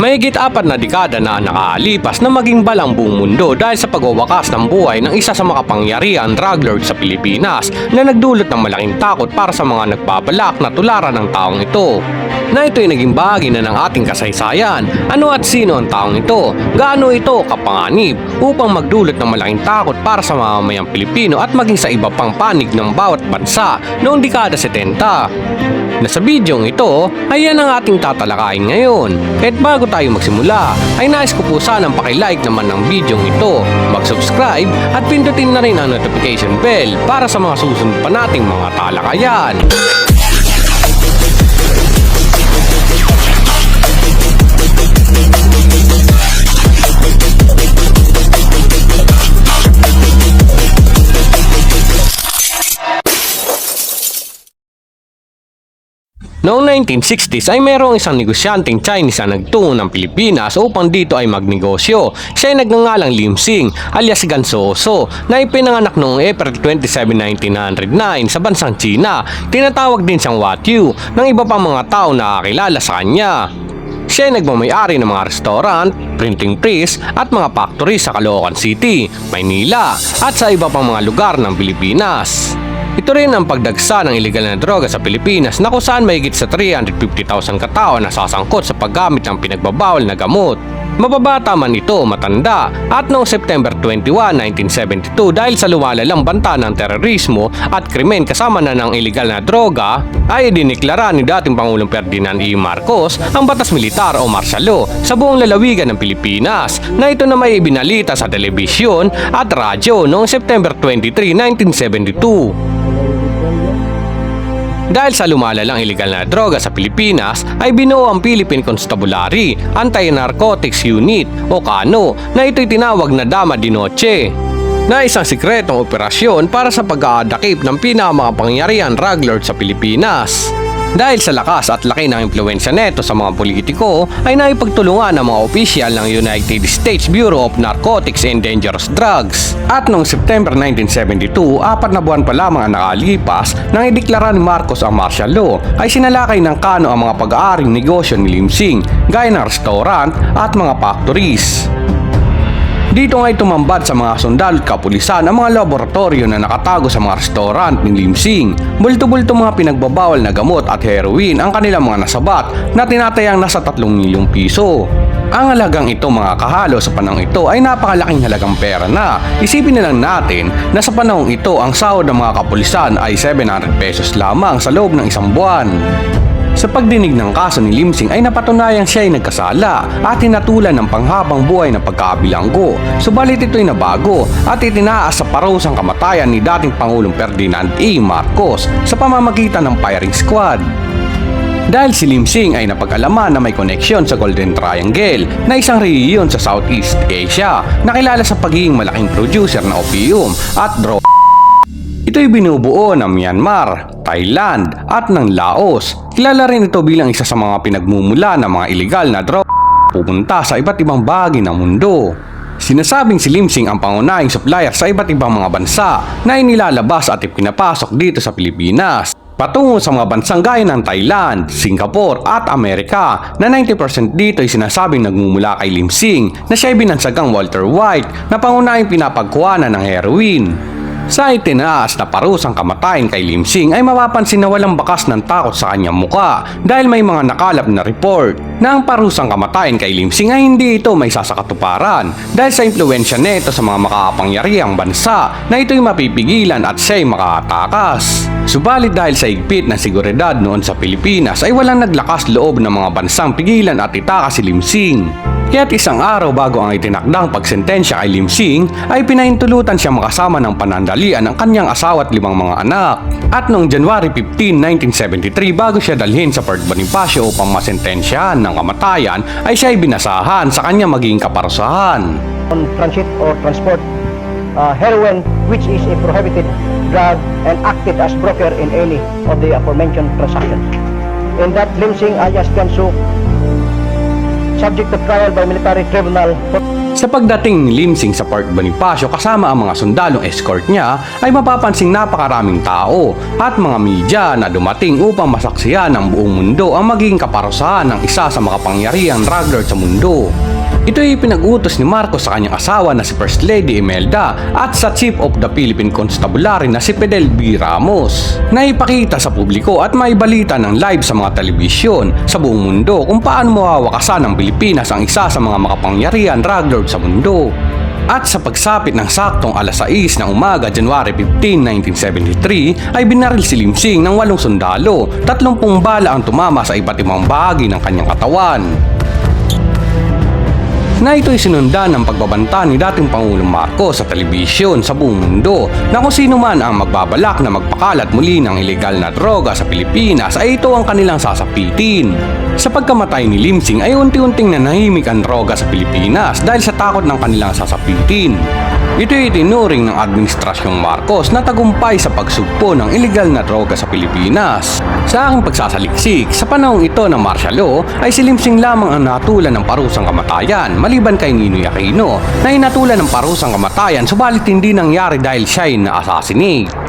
Mahigit 4 na dekada na nakaalipas na maging balang buong mundo dahil sa pagwawakas ng buhay ng isa sa makapangyarihan drug lord sa Pilipinas na nagdulot ng malaking takot para sa mga nagbabalak na tularan ng taong ito. Na ito'y naging bahagi na ng ating kasaysayan. Ano at sino ang taong ito? Gaano ito kapanganib upang magdulot ng malaking takot para sa mamamayang Pilipino at maging sa iba pang panig ng bawat bansa noong dekada 70? Na sa bidyong ito ay yan ang ating tatalakayin ngayon. Kahit bago tayo magsimula ay nais ko po sanang pakilike naman ng bidyong ito, mag-subscribe at pindutin na rin ang notification bell para sa mga susunod pa nating mga talakayan. Noong 1960s ay mayroong isang negosyanteng Chinese na nagtungo ng Pilipinas upang dito ay magnegosyo. Siya ay nagngangalang Lim Sing alias Ganso Oso na ipinanganak noong April 27, 1909 sa bansang China. Tinatawag din siyang Wat Yu ng iba pang mga tao na kakilala sa kanya. Siya ay nagmamayari ng mga restaurant, printing press at mga factory sa Caloocan City, Maynila at sa iba pang mga lugar ng Pilipinas. Ito rin ang pagdagsa ng ilegal na droga sa Pilipinas na kung saan mahigit sa 350,000 katao na sasangkot sa paggamit ng pinagbabawal na gamot. Mababata man ito matanda at noong September 21, 1972 dahil sa lumalalang banta ng terorismo at krimen kasama na ng ilegal na droga ay diniklara ni dating Pangulong Ferdinand E. Marcos ang batas militar o martial law sa buong lalawigan ng Pilipinas na ito na may ibinalita sa telebisyon at radyo noong September 23, 1972. Dahil sa lumalalang ilegal na droga sa Pilipinas ay binuo ang Philippine Constabulary Anti-Narcotics Unit o KANO na ito'y tinawag na Dama de Noche na isang sikretong operasyon para sa pag-aadakip ng pinakamakapangyarihang drug lord sa Pilipinas. Dahil sa lakas at laki ng impluwensya neto sa mga politiko ay naipagtulungan ng mga opisyal ng United States Bureau of Narcotics and Dangerous Drugs. At noong September 1972, 4 na buwan pa lamang ang nakalipas nang ideklara ni Marcos ang martial law ay sinalakay ng KANO ang mga pag-aaring negosyo ni Lim Sing gaya ng restaurant at mga factories. Dito nga'y tumambad sa mga sundalo at kapulisan ang mga laboratorio na nakatago sa mga restaurant ni Lim Sing. Bulto-bulto mga pinagbabawal na gamot at heroin ang kanilang mga nasabat na tinatayang nasa 3 milyong piso. Ang halagang ito mga kahalo sa panahong ito ay napakalaking halagang pera na. Isipin na lang natin na sa panahong ito ang sahod ng mga kapulisan ay 700 pesos lamang sa loob ng isang buwan. Sa pagdinig ng kaso ni Lim Sing ay napatunayang siya ay nagkasala at hinatulan ng panghabang buhay na pagkabilanggo. Subalit ito'y nabago at itinaas sa parusang kamatayan ni dating Pangulong Ferdinand E. Marcos sa pamamagitan ng firing squad. Dahil si Lim Sing ay napag-alaman na may koneksyon sa Golden Triangle na isang rehiyon sa Southeast Asia na kilala sa pagiging malaking producer ng opium at droga. Ito'y binubuo ng Myanmar, Thailand at ng Laos. Kilala rin ito bilang isa sa mga pinagmumula ng mga ilegal na droga pupunta sa iba't ibang bahagi ng mundo. Sinasabing si Lim Sing ang pangunahing supplier sa iba't ibang mga bansa na inilalabas at ipinapasok dito sa Pilipinas. Patungo sa mga bansang gaya ng Thailand, Singapore at Amerika na 90% dito ay sinasabing nagmumula kay Lim Sing na siya ay binansagang Walter White na pangunahing pinapagkuhanan ng heroin. Sa itinaas na parusang kamatayan kay Lim Sing ay mapapansin na walang bakas ng takot sa kanyang muka dahil may mga nakalap na report na ang parusang kamatayan kay Lim Sing ay hindi ito may sasakatuparan dahil sa impluwensya nito sa mga makakapangyarihang bansa na ito'y mapipigilan at siya'y makatakas. Subalit dahil sa higpit na seguridad noon sa Pilipinas ay walang naglakas loob ng mga bansang pigilan at itakas si Lim Sing. Kaya't isang araw bago ang itinakdang pagsentensya kay Lim Sing ay pinahintulutan siya makasama ng panandalian ng kanyang asawa at 5 mga anak. At noong January 15, 1973 bago siya dalhin sa Fort Bonifacio upang masentensyahan ng kamatayan ay siya ay binasahan sa kanyang magiging kaparusahan. On transit or transport heroin, which is a prohibited drug, and acted as broker in any of the aforementioned transactions. In that Lim Sing alias Ganso, subject to trial by military tribunal. Sa pagdating ni Limsing sa Port Bonifacio kasama ang mga sundalong escort niya ay mapapansing napakaraming tao at mga media na dumating upang masaksihan ng buong mundo ang magiging kaparusahan ng isa sa makapangyarihang drug lord sa mundo. Ito ay pinag-utos ni Marcos sa kanyang asawa na si First Lady Imelda at sa Chief of the Philippine Constabulary na si Fidel B. Ramos na ipakita sa publiko at maibalita ng live sa mga telebisyon sa buong mundo kung paano mawawakasan ng Pilipinas ang isa sa mga makapangyarihan drug lord sa mundo. At sa pagsapit ng saktong alas 6 ng umaga, January 15, 1973, ay binaril si Limsing ng 8 sundalo, 30 bala ang tumama sa iba't ibang bahagi ng kanyang katawan. Na ito'y sinundan ng pagbabanta ni dating Pangulong Marcos sa telebisyon sa buong mundo na kung sino man ang magbabalak na magpakalat muli ng ilegal na droga sa Pilipinas ay ito ang kanilang sasapitin. Sa pagkamatay ni Limsing ay unti-unting nanahimik ang droga sa Pilipinas dahil sa takot ng kanilang sasapitin. Ito'y itinuring ng Administrasyong Marcos na tagumpay sa pagsugpo ng ilegal na droga sa Pilipinas. Sa aking pagsasaliksik, sa panahong ito ng martial law ay si Limsing lamang ang natulan ng parusang kamatayan maliban kay Ninoy Aquino na inatulan ng parusang kamatayan subalit hindi nangyari dahil siya ay na-assassinate.